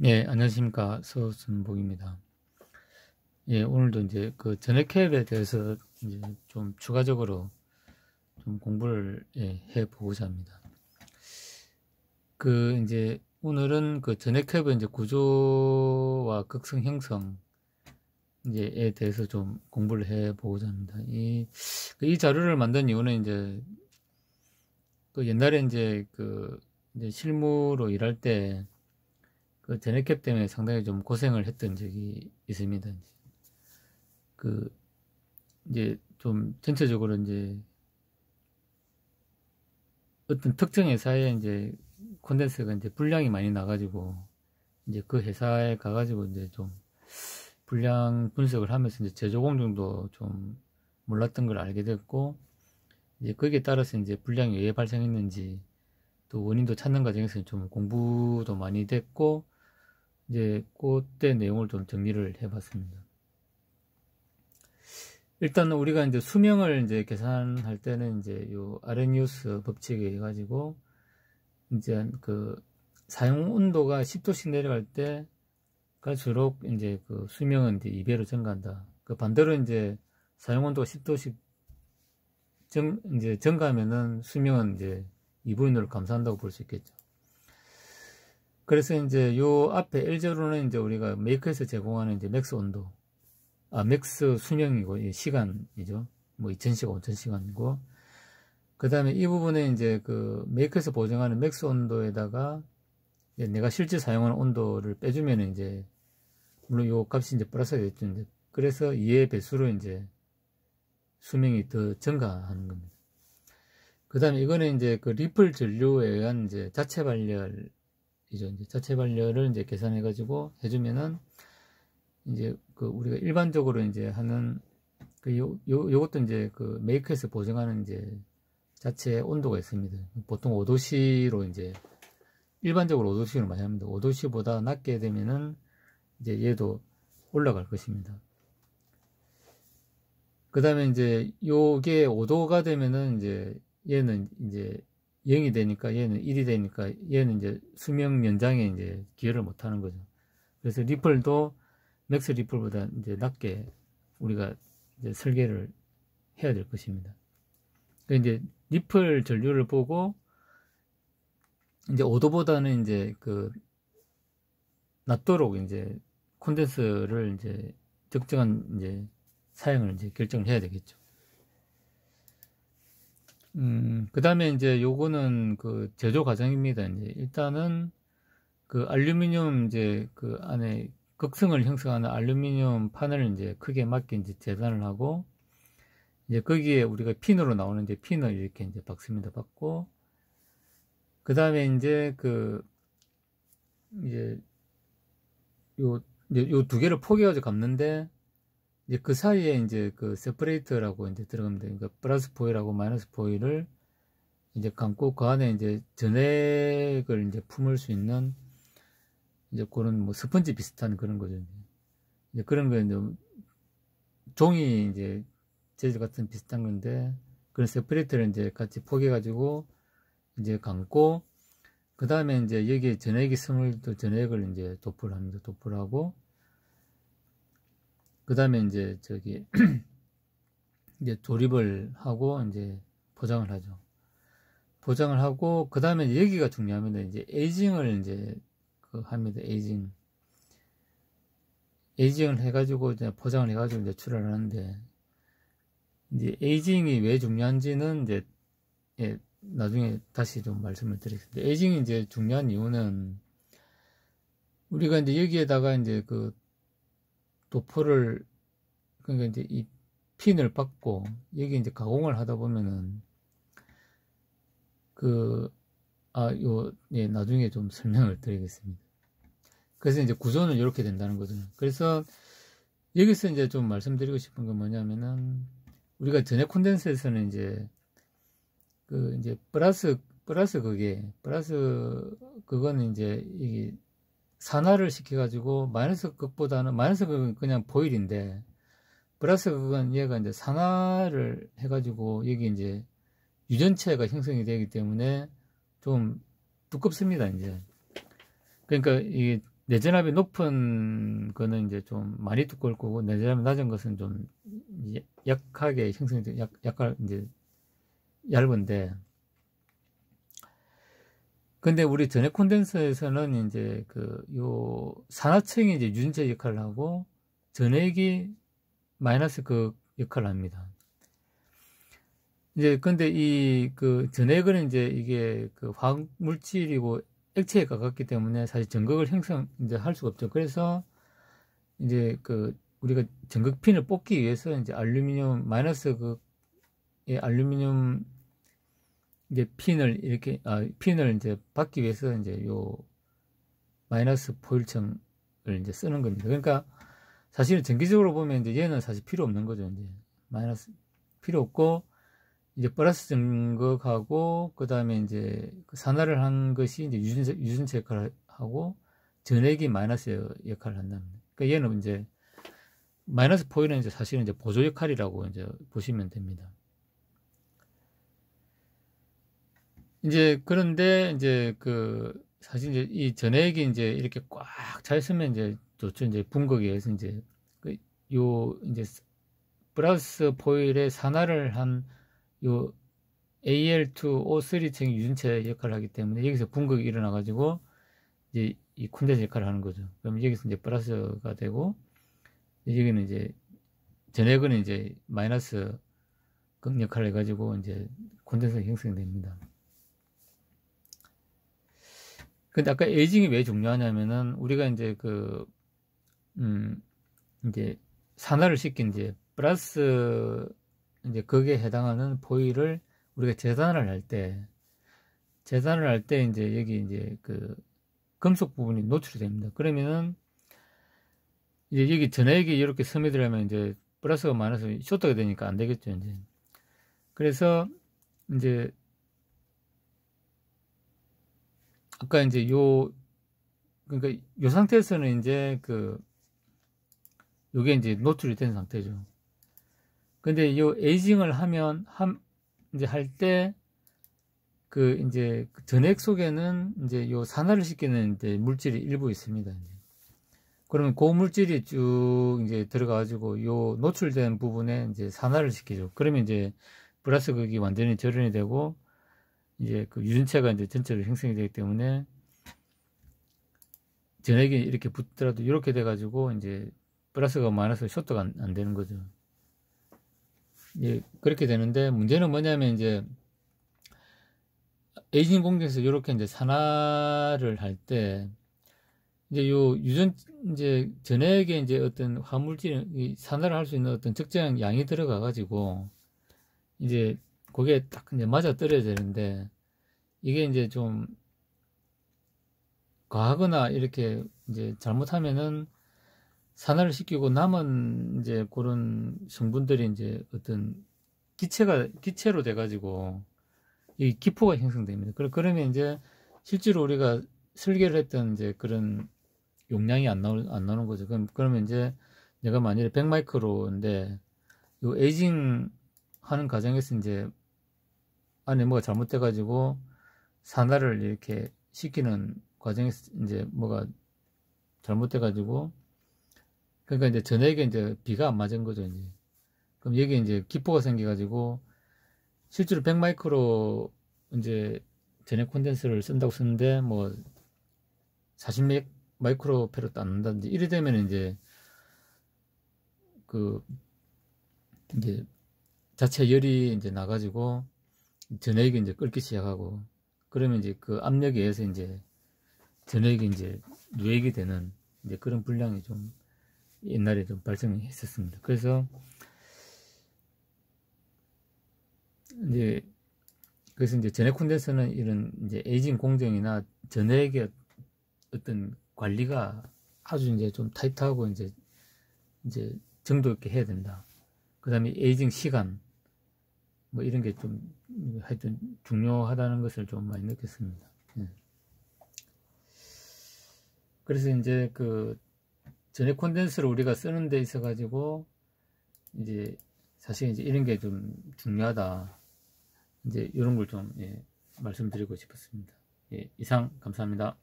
예, 안녕하십니까. 서순복입니다. 예, 오늘도 이제 그 전액캡에 대해서 이제 좀 추가적으로 좀 공부를 해보고자 합니다. 이제 오늘은 그 전액캡의 이제 구조와 극성 형성 이제에 대해서 좀 공부를 해보고자 합니다. 이 자료를 만든 이유는 이제 그 옛날에 이제 실무로 일할 때 그 전액캡 때문에 상당히 좀 고생을 했던 적이 있습니다. 그 이제 좀 전체적으로 이제 어떤 특정 회사에 이제 콘덴서가 이제 불량이 많이 나가지고 이제 그 회사에 가가지고 이제 좀 불량 분석을 하면서 이제 제조 공정도 좀 몰랐던 걸 알게 됐고, 이제 거기에 따라서 이제 불량이 왜 발생했는지 또 원인도 찾는 과정에서 좀 공부도 많이 됐고, 이제 그때 내용을 좀 정리를 해봤습니다. 일단 우리가 이제 수명을 이제 계산할 때는 이제 요 아레니우스 법칙에 의해 가지고 이제 그 사용 온도가 10도씩 내려갈 때 갈수록 이제 그 수명은 이제 2배로 증가한다. 그 반대로 이제 사용 온도가 10도씩 이제 증가하면은 수명은 이제 2분율로 감소한다고 볼 수 있겠죠. 그래서 이제 요 앞에 L0는 이제 우리가 메이커에서 제공하는 이제 맥스 온도, 맥스 수명이고, 시간이죠. 뭐 2000시간, 5000시간이고. 그 다음에 이 부분에 이제 그 메이커에서 보정하는 맥스 온도에다가 내가 실제 사용하는 온도를 빼주면 이제, 물론 요 값이 이제 플러스가 되겠죠. 이제 그래서 2의 배수로 이제 수명이 더 증가하는 겁니다. 그 다음에 이거는 이제 그 리플 전류에 의한 이제 자체 발열이죠. 이제 자체 발열을 이제 계산해가지고 해주면은 이제 그 우리가 일반적으로 이제 하는 요것도 이제 그 메이커에서 보정하는 이제 자체 온도가 있습니다. 보통 5도씨로 이제 일반적으로 5도씨로 많이 합니다. 5도씨보다 낮게 되면은 이제 얘도 올라갈 것입니다. 그 다음에 이제 요게 5도가 되면은 이제 얘는 이제 0이 되니까 얘는 1이 되니까 얘는 이제 수명 연장에 이제 기여를 못 하는 거죠. 그래서 리플도 맥스 리플보다 이제 낮게 우리가 이제 설계를 해야 될 것입니다. 이제 리플 전류를 보고 이제 5도보다는 이제 그 낮도록 이제 콘덴서를 이제 적정한 이제 사양을 이제 결정을 해야 되겠죠. 그 다음에 이제 요거는 그 제조 과정입니다. 이제 일단은 그 알루미늄 이제 그 안에 극성을 형성하는 알루미늄 판을 이제 크게 맞게 이제 재단을 하고, 이제 거기에 우리가 핀으로 나오는 이제 핀을 이렇게 이제 박습니다. 박고, 그 다음에 이제 이제 요 두 개를 포개가지고 감는데, 이제 그 사이에 이제 그 세퍼레이터라고 이제 들어갑니다. 그러니까 플러스 포일하고 마이너스 포일을 이제 감고 그 안에 이제 전액을 이제 품을 수 있는 이제 그런 뭐 스펀지 비슷한 그런 거죠. 이제 그런 거 이제 종이 이제 재질 같은 비슷한 건데, 그런 세퍼레이터를 이제 같이 포개가지고 이제 감고, 그 다음에 이제 여기에 전액이 스물도 전액을 이제 도포를 합니다. 도포를 하고, 그 다음에 이제 이제 조립을 하고 이제 포장을 하죠. 포장을 하고, 그 다음에 여기가 중요합니다. 이제 에이징을 이제 합니다. 에이징을 해가지고 이제 포장을 해가지고 이제 출하를 하는데, 이제 에이징이 왜 중요한지는 이제 나중에 다시 좀 말씀을 드리겠습니다. 에이징이 이제 중요한 이유는 우리가 이제 여기에다가 이제 그 도포를, 그러니까 이제 이 핀을 받고 여기 이제 가공을 하다 보면은 나중에 좀 설명을 드리겠습니다. 그래서 이제 구조는 이렇게 된다는 거죠. 그래서 여기서 이제 좀 말씀드리고 싶은 건 뭐냐면은, 우리가 전액 콘덴서에서는 이제 이제 플러스 그거는 이제 이 산화를 시켜가지고 마이너스 극보다는, 마이너스 극은 그냥 보일인데, 플러스 극은 얘가 이제 산화를 해가지고 여기 이제 유전체가 형성이 되기 때문에 좀 두껍습니다. 이제 그러니까 이게 내전압이 높은 거는 이제 좀 많이 두꺼울 거고, 내전압이 낮은 것은 좀 약하게 형성이, 약간 이제 얇은데, 근데 우리 전해 콘덴서에서는 이제 요 산화층이 이제 유전체 역할을 하고, 전해액이 마이너스 그 역할을 합니다. 이제 근데 전해액은 이제 이게 화학 물질이고 액체에 가깝기 때문에 사실 전극을 이제 할 수가 없죠. 그래서 이제 우리가 전극핀을 뽑기 위해서 이제 알루미늄 마이너스 알루미늄 이제 핀을 이제 받기 위해서 이제 요 마이너스 포일층을 이제 쓰는 겁니다. 그러니까 사실은 전기적으로 보면 이제 얘는 사실 필요 없는 거죠. 이제 마이너스 필요 없고, 이제 플러스 전극하고, 그 다음에 이제 산화를 한 것이 이제 유전체 역할을 하고, 전액이 마이너스 역할을 한답니다. 그러니까 얘는 이제 마이너스 포일은 이제 사실은 이제 보조 역할이라고 이제 보시면 됩니다. 이제 그런데 이제 사실 이제 이 전액이 이제 이렇게 꽉 잘 쓰면 이제 좋죠. 이제 분극에 의해서 이제 이제 플러스 포일에 산화를 한 요 Al2O3층이 유전체 역할을 하기 때문에 여기서 분극이 일어나 가지고 이제 이 콘덴서 역할을 하는 거죠. 그럼 여기서 이제 플러스가 되고, 여기는 이제 전액은 이제 마이너스 극 역할을 해 가지고 이제 콘덴서가 형성됩니다. 근데 아까 에이징이 왜 중요하냐면은 우리가 이제 이제 산화를 시킨 이제 플러스 이제 거기에 해당하는 포일을 우리가 재단을 할 때 이제 여기 이제 금속 부분이 노출이 됩니다. 그러면은 이제 여기 전액이 이렇게 스며들면 이제 플러스가 마이너스 쇼트가 되니까 안 되겠죠, 이제. 그래서 이제 아까 이제 그러니까 요 상태에서는 이제 요게 이제 노출이 된 상태죠. 근데 요 에이징을 하면 이제 할 때 이제 전액 속에는 이제 요 산화를 시키는 이제 물질이 일부 있습니다. 이제. 그러면 그 물질이 쭉 이제 들어가가지고 요 노출된 부분에 이제 산화를 시키죠. 그러면 이제 플러스 극이 완전히 절연이 되고, 이제 유전체가 이제 전체로 형성이 되기 때문에 전액이 이렇게 붙더라도 이렇게 돼가지고 이제 플러스가 마이너스 쇼트가 안 되는 거죠. 예, 그렇게 되는데, 문제는 뭐냐면 이제 에이징 공정에서 이렇게 이제 산화를 할 때 이제 이제 전액에 이제 어떤 화물질 산화를 할 수 있는 어떤 적정한 양이 들어가 가지고 이제 그게 딱 이제 맞아 떨어야 되는데, 이게 이제 좀 과하거나 이렇게 이제 잘못하면은 산화를 시키고 남은 이제 그런 성분들이 이제 어떤 기체로 돼가지고 이 기포가 형성됩니다. 그러면 이제 실제로 우리가 설계를 했던 이제 그런 용량이 안 나오는 거죠. 그러면 이제 내가 만약에 100마이크로인데 요 에이징 하는 과정에서 이제 안에 뭐가 잘못돼가지고 산화를 이렇게 시키는 과정에서 이제 뭐가 잘못돼가지고, 그러니까 이제 전액에 이제 비가 안 맞은 거죠, 이제. 그럼 여기 이제 기포가 생겨가지고, 실제로 100마이크로 이제 전액 콘덴서를 쓴다고 쓰는데, 뭐, 40마이크로 페롯도 안 난다든지, 이래 되면 이제, 이제 자체 열이 이제 나가지고, 전액이 이제 끓기 시작하고, 그러면 이제 압력에 의해서 이제 전액이 이제 누액이 되는 이제 그런 불량이 좀 옛날에 좀 발생했었습니다. 그래서 이제 전액 콘덴서는 이런 이제 에이징 공정이나 전액의 어떤 관리가 아주 이제 좀 타이트하고 이제 정도 있게 해야 된다. 그 다음에 에이징 시간, 뭐 이런 게 좀 하여튼 중요하다는 것을 좀 많이 느꼈습니다. 예. 그래서 이제 전액 콘덴서를 우리가 쓰는 데 있어 가지고 이제 사실 이제 이런 게 좀 중요하다, 이제 이런 걸 좀 말씀드리고 싶었습니다. 예, 이상 감사합니다.